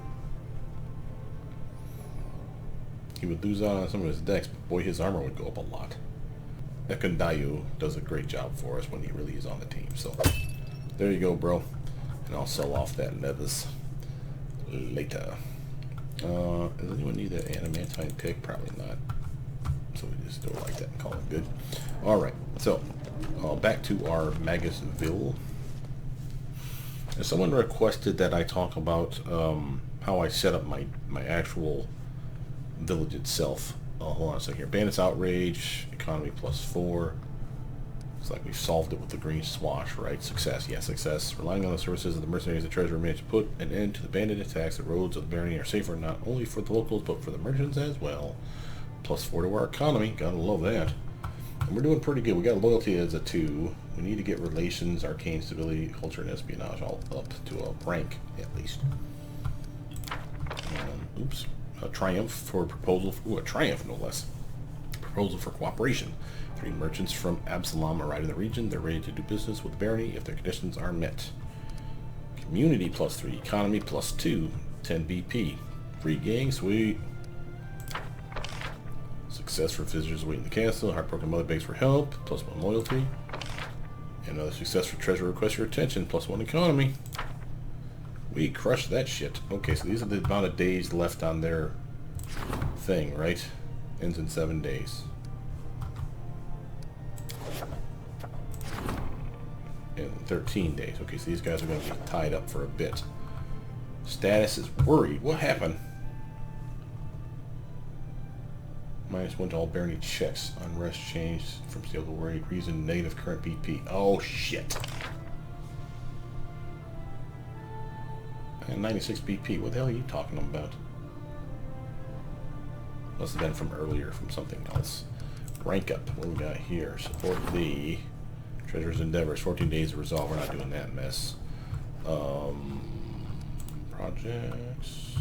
He would lose out on some of his decks, but boy, his armor would go up a lot. Ekondayu does a great job for us when he really is on the team. So, there you go, bro. And I'll sell off that Nevis later. Does anyone need that adamantine pick? Probably not. So we just do it like that and call it good. Alright, so back to our Magusville. And someone requested that I talk about how I set up my actual village itself. Hold on a second here. Bandits Outrage, economy +4. Looks like we've solved it with the green swash, right? Success, yeah, success. Relying on the services of the mercenaries, the treasurer managed to put an end to the bandit attacks. The roads of the barony are safer not only for the locals, but for the merchants as well. +4 to our economy. Gotta love that. And we're doing pretty good. We got loyalty as a 2. We need to get relations, arcane stability, culture, and espionage all up to a rank, at least. Oops. A triumph for proposal. Ooh, a triumph, no less. Proposal for cooperation. 3 merchants from Absalom arrive in the region. They're ready to do business with the barony if their conditions are met. Community +3. Economy +2. 10 BP. Free gang, sweet. Success for visitors awaiting the castle. Heartbroken mother begs for help. +1 loyalty. Another success for treasure requests your attention. +1 economy. We crushed that shit. Okay, so these are the amount of days left on their thing, right? Ends in 7 days. And 13 days. Okay, so these guys are going to be tied up for a bit. Status is worried. What happened? -1 to all barony checks. Unrest changed from stable to worry. Reason negative current BP. Oh shit. And 96 BP. What the hell are you talking about? Must have been from earlier, from something else. Rank up. What we got here? Support the Treasurer's Endeavors. 14 days to resolve. We're not doing that mess. Projects.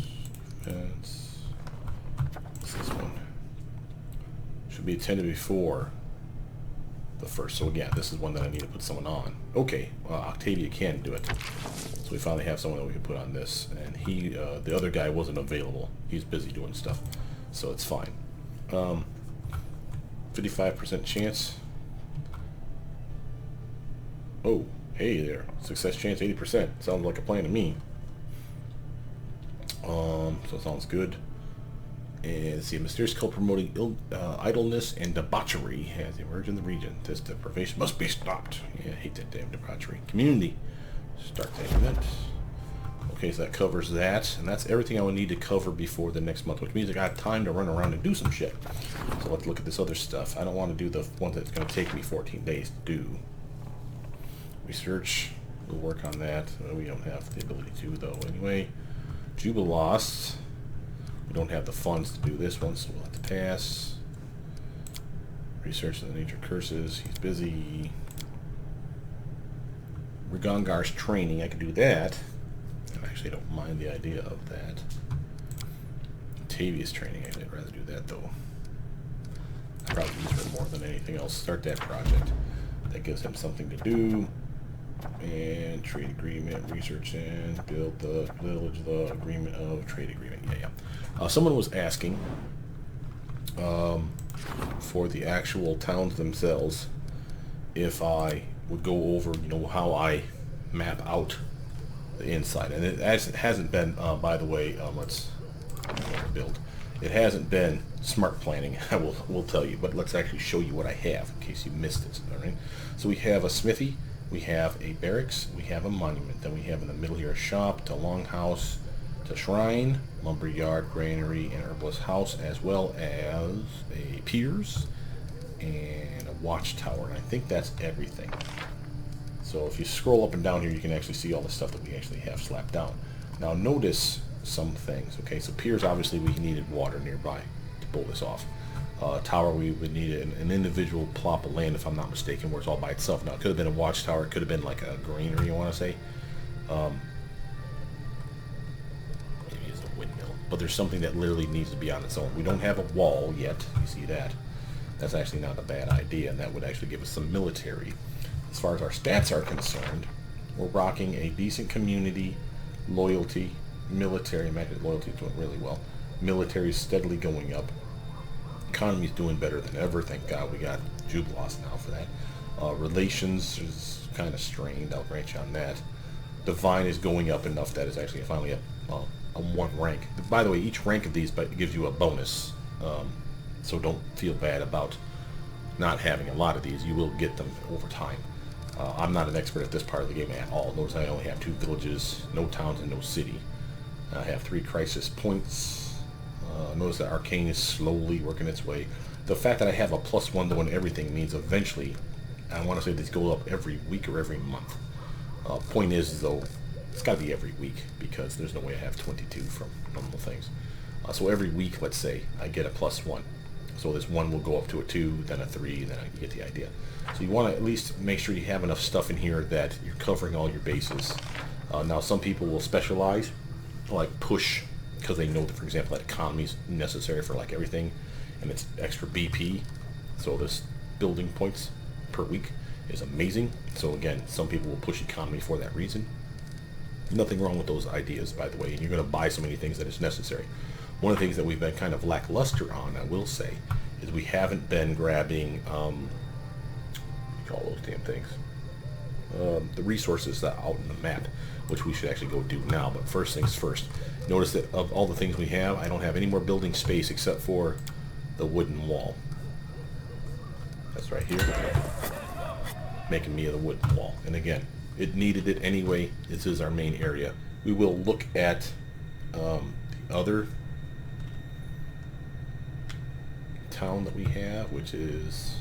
Events. What's this one? Should be attended before the first. So again, this is one that I need to put someone on. Okay, Octavia can do it. So we finally have someone that we can put on this. And he, the other guy wasn't available. He's busy doing stuff. So it's fine. 55% chance. Oh, hey there. Success chance 80%. Sounds like a plan to me. So it sounds good. And let's see, a mysterious cult promoting idleness and debauchery has emerged in the region. This deprivation must be stopped. Yeah, I hate that damn debauchery. Community. Start that event. Okay, so that covers that, and that's everything I would need to cover before the next month, which means I got time to run around and do some shit. So let's look at this other stuff. I don't want to do the one that's going to take me 14 days to do. Research. We'll work on that. We don't have the ability to, though, anyway. Jubilost. We don't have the funds to do this one, so we'll have to pass. Research the nature curses. He's busy. Rigongar's training. I could do that. I actually don't mind the idea of that. Octavia's training. I'd rather do that, though. I'd probably use her more than anything else. Start that project. That gives him something to do. And trade agreement, research and build the village, the agreement of trade agreement. Yeah. Someone was asking for the actual towns themselves if I would go over, how I map out the inside. And it hasn't been, by the way, let's build. It hasn't been smart planning, I will tell you, but let's actually show you what I have in case you missed it. All right. So we have a smithy. We have a barracks, we have a monument, then we have in the middle here a shop, to longhouse, to shrine, lumberyard, granary, and herbalist house, as well as a piers and a watchtower, and I think that's everything. So if you scroll up and down here, you can actually see all the stuff that we actually have slapped down. Now notice some things, okay? So piers, obviously we needed water nearby to pull this off. Tower, we would need an individual plot of land, if I'm not mistaken, where it's all by itself. Now, it could have been a watchtower, it could have been like a granary, I want to say. Maybe it's a windmill. But there's something that literally needs to be on its own. We don't have a wall yet. You see that? That's actually not a bad idea, and that would actually give us some military. As far as our stats are concerned, we're rocking a decent community, loyalty, military. Imagine loyalty is doing really well. Military is steadily going up. Economy's doing better than ever. Thank God we got Jubilost now for that. Relations is kind of strained. I'll grant you on that. Divine is going up enough that it's actually finally a 1 rank. By the way, each rank of these gives you a bonus. So don't feel bad about not having a lot of these. You will get them over time. I'm not an expert at this part of the game at all. Notice I only have 2 villages, no towns, and no city. I have 3 crisis points. Notice that Arcane is slowly working its way. The fact that I have a +1 to 1 everything means eventually, I want to say these go up every week or every month. Point is, though, it's got to be every week, because there's no way I have 22 from normal things. So every week, let's say, I get a +1. So this 1 will go up to a 2, then a 3, then you get the idea. So you want to at least make sure you have enough stuff in here that you're covering all your bases. Now, some people will specialize, like push, because they know that, for example, that economy is necessary for like everything, and it's extra BP. So this building points per week is amazing. So again, some people will push economy for that reason. Nothing wrong with those ideas, by the way, and you're going to buy so many things that it's necessary. One of the things that we've been kind of lackluster on, I will say, is we haven't been grabbing, what do you call those damn things? The resources that are out in the map, which we should actually go do now. But first things first, notice that of all the things we have, I don't have any more building space except for the wooden wall. That's right here, making me the wooden wall. And again, it needed it anyway. This is our main area. We will look at the other town that we have, which is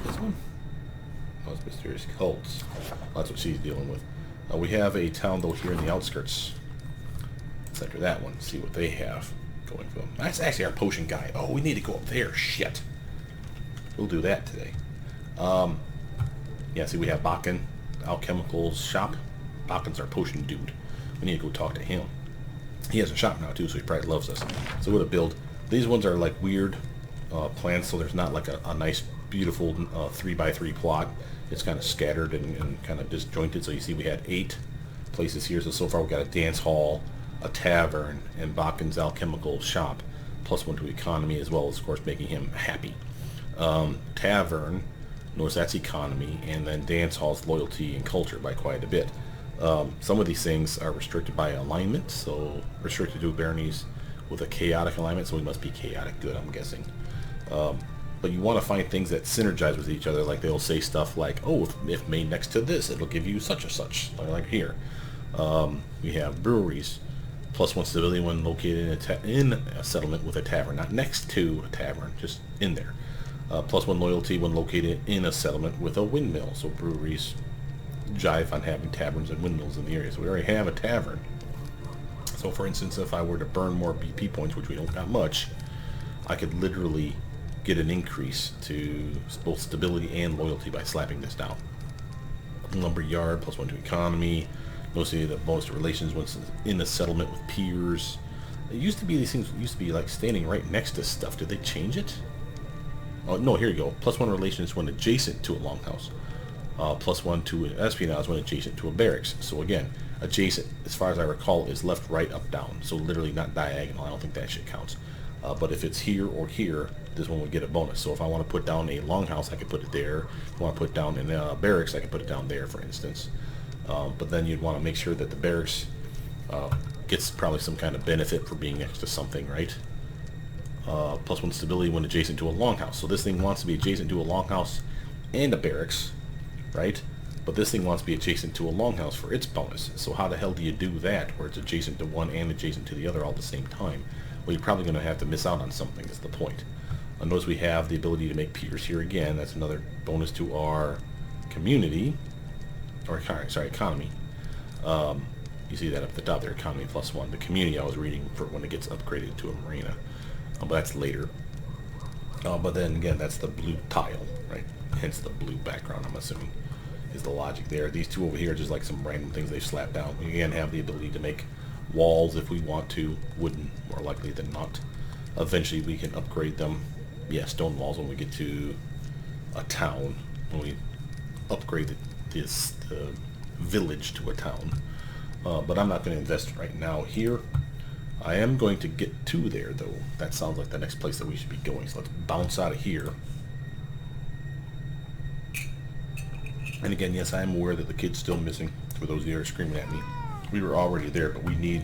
this one. Oh, it's mysterious cults. That's what she's dealing with. We have a town though here in the outskirts. Let's enter that one. See what they have going for them. That's actually our potion guy. Oh, we need to go up there. Shit. We'll do that today. Yeah, see, we have Bakken, Alchemical's shop. Bakken's our potion dude. We need to go talk to him. He has a shop now too, so he probably loves us. So we're gonna build. These ones are like weird plans, so there's not like a nice, beautiful 3x3 plot. It's kind of scattered and kind of disjointed. So you see, we had 8 places here. So far, we've got a dance hall, a tavern, and Bakken's alchemical shop, +1 to economy, as well as, of course, making him happy. Tavern, notice that's economy, and then dance hall's loyalty and culture by quite a bit. Some of these things are restricted by alignment, so restricted to baronies with a chaotic alignment, so we must be chaotic good, I'm guessing. But you want to find things that synergize with each other, like they'll say stuff like, oh, if made next to this, it'll give you such and such, like here. We have breweries, +1 stability when located in a settlement with a tavern, not next to a tavern, just in there. +1 loyalty when located in a settlement with a windmill, so breweries jive on having taverns and windmills in the area. So we already have a tavern. So for instance, if I were to burn more BP points, which we don't got much, I could literally get an increase to both stability and loyalty by slapping this down. Lumber yard, +1 to economy. Mostly the bonus to relations once in a settlement with peers. It used to be, these things used to be like standing right next to stuff. Did they change it? Oh no, here you go. +1 relations when adjacent to a longhouse. +1 to espionage when adjacent to a barracks. So again, adjacent, as far as I recall, is left, right, up, down. So literally not diagonal. I don't think that shit counts. But if it's here or here, this one would get a bonus. So if I want to put down a longhouse, I could put it there. If I want to put down in a barracks, I can put it down there, for instance. But then you'd want to make sure that the barracks gets probably some kind of benefit for being next to something, right? +1 stability when adjacent to a longhouse. So this thing wants to be adjacent to a longhouse and a barracks, right? But this thing wants to be adjacent to a longhouse for its bonus. So how the hell do you do that, where it's adjacent to one and adjacent to the other all at the same time? Well, you're probably going to have to miss out on something, is the point. Notice we have the ability to make peers here again. That's another bonus to our community, or sorry, economy. You see that up at the top there, economy +1. The community I was reading for when it gets upgraded to a marina. But that's later. But then again, that's the blue tile, right? Hence the blue background, I'm assuming, is the logic there. These two over here are just like some random things they've slapped down. We again have the ability to make walls if we want to, wooden more likely than not. Eventually we can upgrade them. Yeah, stone walls when we get to a town, when we upgrade the village to a town. But I'm not going to invest right now here. I am going to get to there though. That sounds like the next place that we should be going. So let's bounce out of here. And again, yes, I am aware that the kid's still missing. For those of you who are screaming at me, we were already there, but we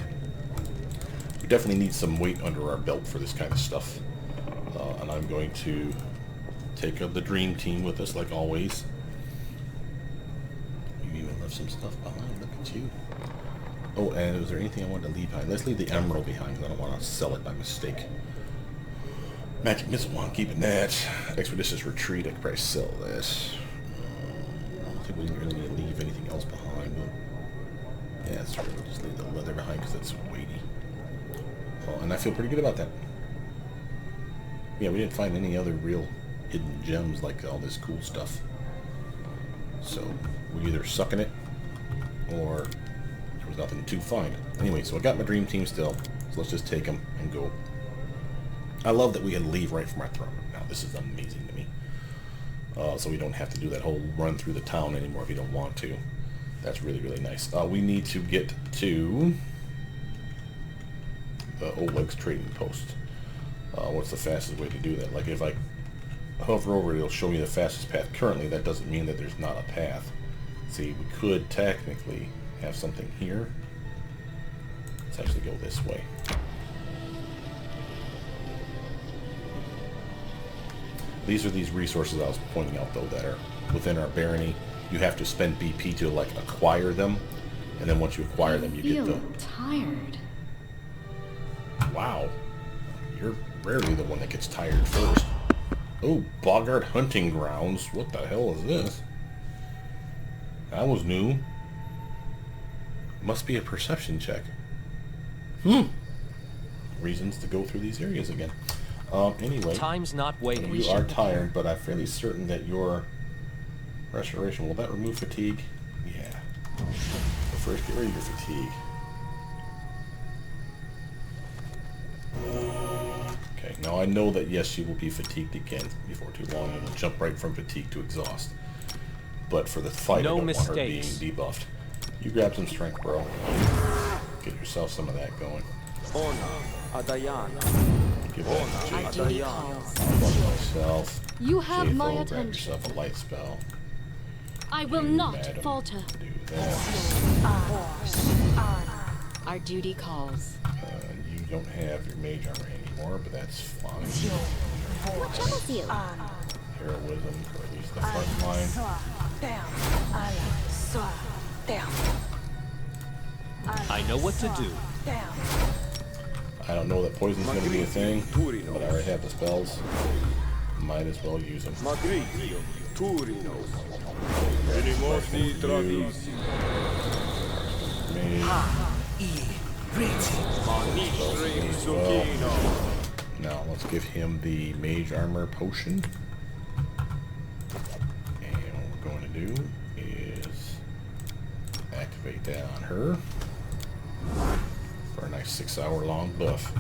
definitely need some weight under our belt for this kind of stuff. And I'm going to take the dream team with us, like always. You even left some stuff behind. Look at you. Oh, and was there anything I wanted to leave behind? Let's leave the emerald behind, because I don't want to sell it by mistake. Magic missile, I'm keeping that. Expeditious retreat, I could probably sell that. I don't think we really need to leave anything else behind. Yeah, that's true. We'll just leave the leather behind because that's weighty. Oh, and I feel pretty good about that. Yeah, we didn't find any other real hidden gems like all this cool stuff. So we either suck in it or there was nothing to find. Anyway, so I got my dream team still. So let's just take them and go. I love that we can leave right from our throne. Now this is amazing to me. So we don't have to do that whole run through the town anymore if you don't want to. That's really, really nice. We need to get to the Oleg's trading post. What's the fastest way to do that? Like if I hover over it, it'll show me the fastest path. Currently, that doesn't mean that there's not a path. See, we could technically have something here. Let's actually go this way. These are these resources I was pointing out, though, that are within our barony. You have to spend BP to, like, acquire them. And then once you acquire them, you get the... tired. Wow. You're rarely the one that gets tired first. Oh, Bogart Hunting Grounds. What the hell is this? That was new. Must be a perception check. Reasons to go through these areas again. Anyway. Time's not waiting. You are tired, but I'm fairly certain that your restoration, will that remove fatigue? Yeah. So first, get rid of your fatigue. Okay, now I know that yes, she will be fatigued again before too long, and will jump right from fatigue to exhaust. But for the fight, No I don't mistakes. want her being debuffed. You grab some strength, bro. Get yourself some of that going. Give that to Our Jake. duty calls. I'll bust myself. You have my Grab attention. yourself a light spell. I will You, not madam, falter. Do that. Our duty calls. You don't have your mage armor anymore, but that's fine. What troubles you? Heroism, or at least the front line. I know what to do. I don't know that poison's going to be a thing, but I already have the spells. Might as well use them. Now let's give him the mage armor potion. And what we're going to do is activate that on her for a nice 6-hour long buff.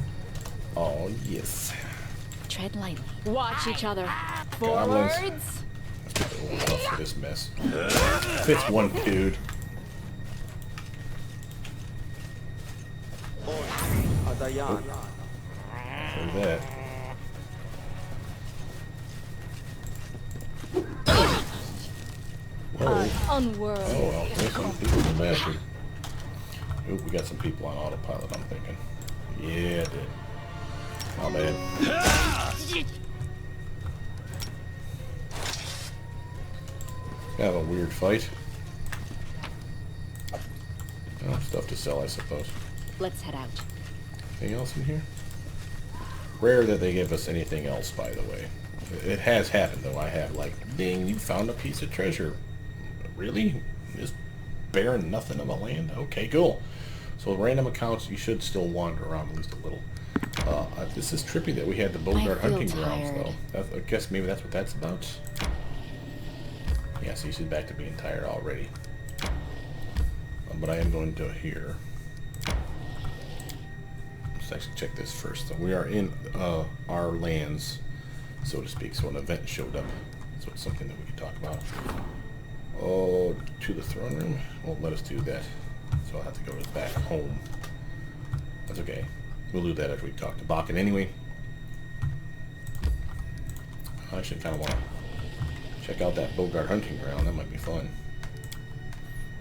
Oh yes. Tread lightly. Watch each other. Goblins. Forwards. Let's get the old buff for this mess. Fifth one, dude. Look at that. Whoa. Unworthy. Oh well, there's some people in the bastard. Oop, we got some people on autopilot, I'm thinking. Yeah, it did. My bad. Kind of a weird fight. Oh, stuff to sell, I suppose. Let's head out. Anything else in here? Rare that they give us anything else, by the way. It has happened, though. I have, like, ding, you found a piece of treasure. Really? This barren nothing of a land? Okay, cool. So random accounts, you should still wander around at least a little. This is trippy that we had the Baldurs feel hunting grounds, tired. though. I guess maybe that's what that's about. Yeah, so she's back to being tired already. But I am going to here. Let's actually check this first. So we are in our lands, so to speak. So an event showed up. So it's something that we can talk about. Oh, to the throne room? Won't let us do that. So I'll have to go to back home. That's okay. We'll do that after we talk to Bakken anyway. I actually kind of want to check out that Bogart hunting ground. That might be fun.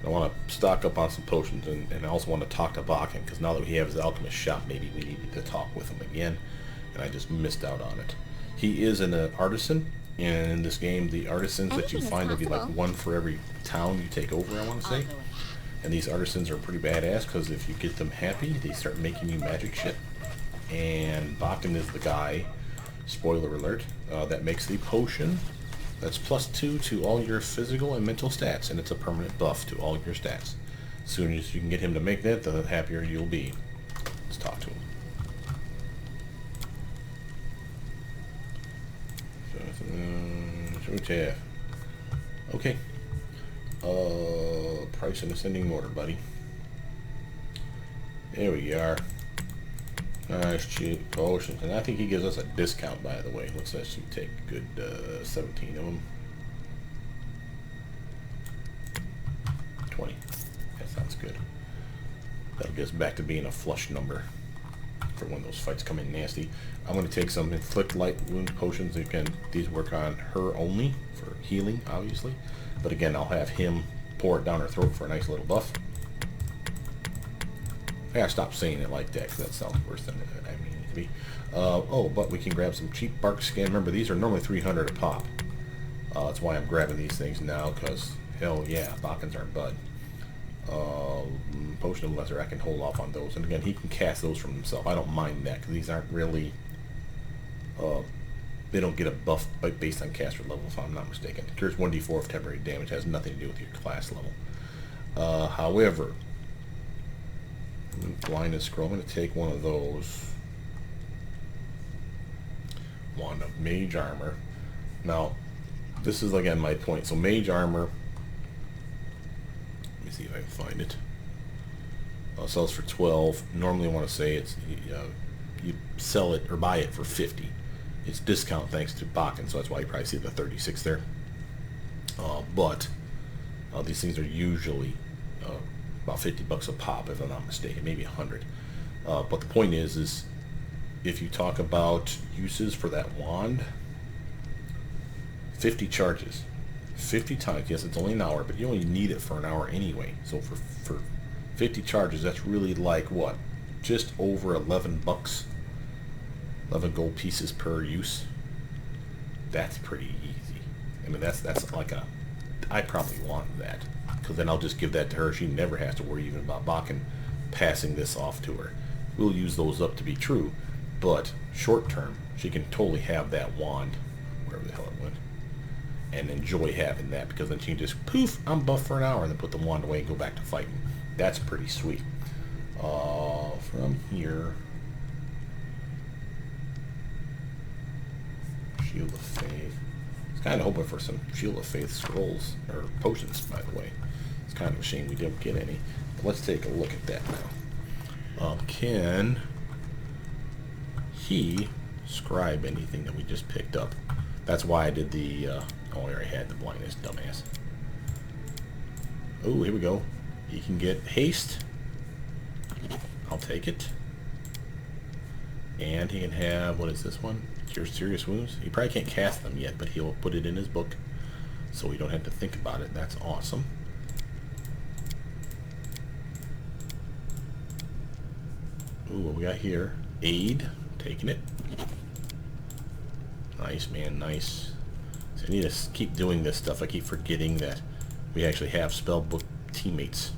I want to stock up on some potions, and I also want to talk to Bakken, because now that we have his alchemist shop, maybe we need to talk with him again, and I just missed out on it. He is an artisan, and in this game, the artisans that you Anything is find will be like possible. one for every town you take over, I want to say. And these artisans are pretty badass, because if you get them happy, they start making you magic shit. And Bakken is the guy, spoiler alert, that makes the potion that's +2 to all your physical and mental stats, and it's a permanent buff to all your stats. As soon as you can get him to make that, the happier you'll be. Let's talk to him. So what you have? Okay. Price in ascending order, buddy. There we are. Nice cheap potions, and I think he gives us a discount, by the way. Let's actually take a good 17 of them. 20. That sounds good. That'll get us back to being a flush number for when those fights come in nasty. I'm going to take some inflict light wound potions. Again, these work on her only for healing, obviously. But again, I'll have him pour it down her throat for a nice little buff. I gotta stop saying it like that, because that sounds worse than I mean it to be. Oh, but we can grab some cheap bark skin. Remember, these are normally 300 a pop. That's why I'm grabbing these things now, because hell yeah, Bakkens aren't bud. Potion of Lesser, I can hold off on those. And again, he can cast those from himself. I don't mind that, because these aren't really They don't get a buff based on caster level, if I'm not mistaken. Cures 1d4 of temporary damage. Has nothing to do with your class level. However, blindness scroll. I'm going to take one of those. Wand of Mage Armor. Now, this is again my point. So Mage Armor. Let me see if I can find it. Sells for 12. Normally, I want to say it's you sell it or buy it for 50. It's discount thanks to Bakken, so that's why you probably see the 36 there. But these things are usually about 50 bucks a pop, if I'm not mistaken, maybe 100. But the point is if you talk about uses for that wand, 50 charges, 50 times. Yes, it's only an hour, but you only need it for an hour anyway. So for 50 charges, that's really like what? Just over 11 bucks. 11 gold pieces per use. That's pretty easy. I mean, that's like a... I probably want that, because then I'll just give that to her. She never has to worry even about Bakken passing this off to her. We'll use those up to be true, but short term, she can totally have that wand, wherever the hell it went, and enjoy having that, because then she can just, poof, I'm buffed for an hour, and then put the wand away and go back to fighting. That's pretty sweet. From here... Shield of Faith. I was kind of hoping for some Shield of Faith scrolls, or potions, by the way. It's kind of a shame we didn't get any. But let's take a look at that now. Can he scribe anything that we just picked up? That's why I did the, oh, I already had the blindness, dumbass. Oh, here we go. He can get haste. I'll take it. And he can have, what is this one? Cure serious wounds. He probably can't cast them yet, but he'll put it in his book, so we don't have to think about it. That's awesome. Ooh, what we got here? Aid. Taking it. Nice, man. Nice. So I need to keep doing this stuff. I keep forgetting that we actually have spellbook teammates.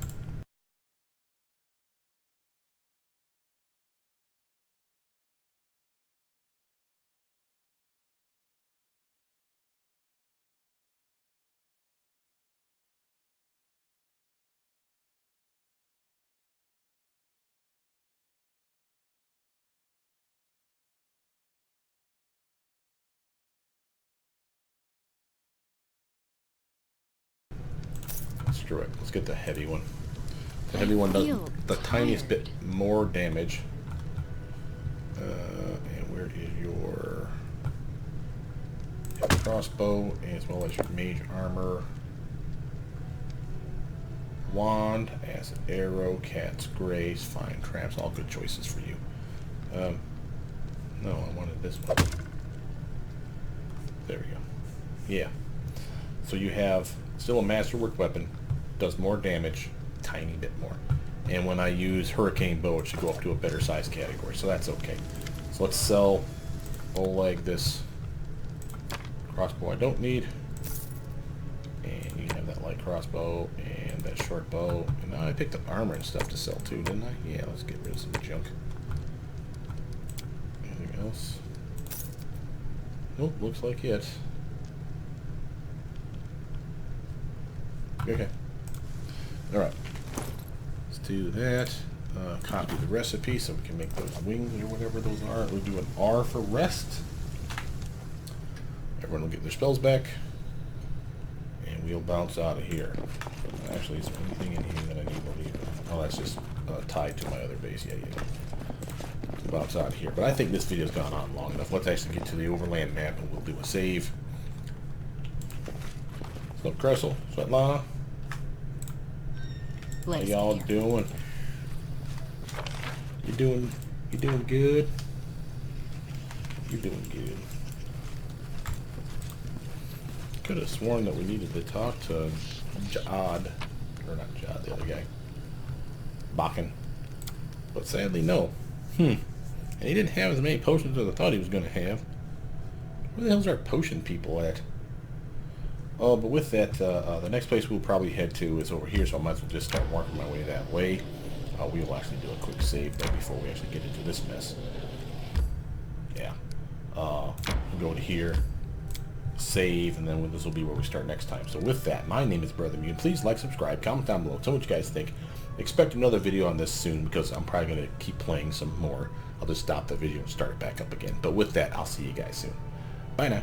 Screw it. Let's get the heavy one. The heavy one does the tiniest bit more damage. And where is your crossbow, as well as your mage armor? Wand, acid arrow, cat's grace, fine traps, all good choices for you. No, I wanted this one. There we go. Yeah. So you have still a masterwork weapon, does more damage, tiny bit more. And when I use hurricane bow, it should go up to a better size category, so that's okay. So let's sell Oleg this crossbow I don't need. And you can have that light crossbow and that short bow. And now I picked up armor and stuff to sell too, didn't I? Yeah, let's get rid of some junk. Anything else? Nope, looks like it. Okay. Alright. Let's do that. Copy the recipe so we can make those wings or whatever those are. We'll do an R for rest. Everyone will get their spells back. And we'll bounce out of here. Actually, is there anything in here that I need to leave? Oh, that's just tied to my other base. Yeah. We'll bounce out of here. But I think this video's gone on long enough. Let's actually get to the overland map and we'll do a save. So, Cressel, Svetlana, how y'all doing? You doing good? You're doing good. Could have sworn that we needed to talk to Jad, or not Jad, the other guy, Bakken, but sadly no. And he didn't have as many potions as I thought he was going to have. Where the hell's our potion people at? Oh, but with that, the next place we'll probably head to is over here, so I might as well just start working my way that way. We will actually do a quick save right before we actually get into this mess. Yeah. Go to here, save, and then this will be where we start next time. So with that, my name is Brothermutant. Please like, subscribe, comment down below. Tell me what you guys think. Expect another video on this soon because I'm probably going to keep playing some more. I'll just stop the video and start it back up again. But with that, I'll see you guys soon. Bye now.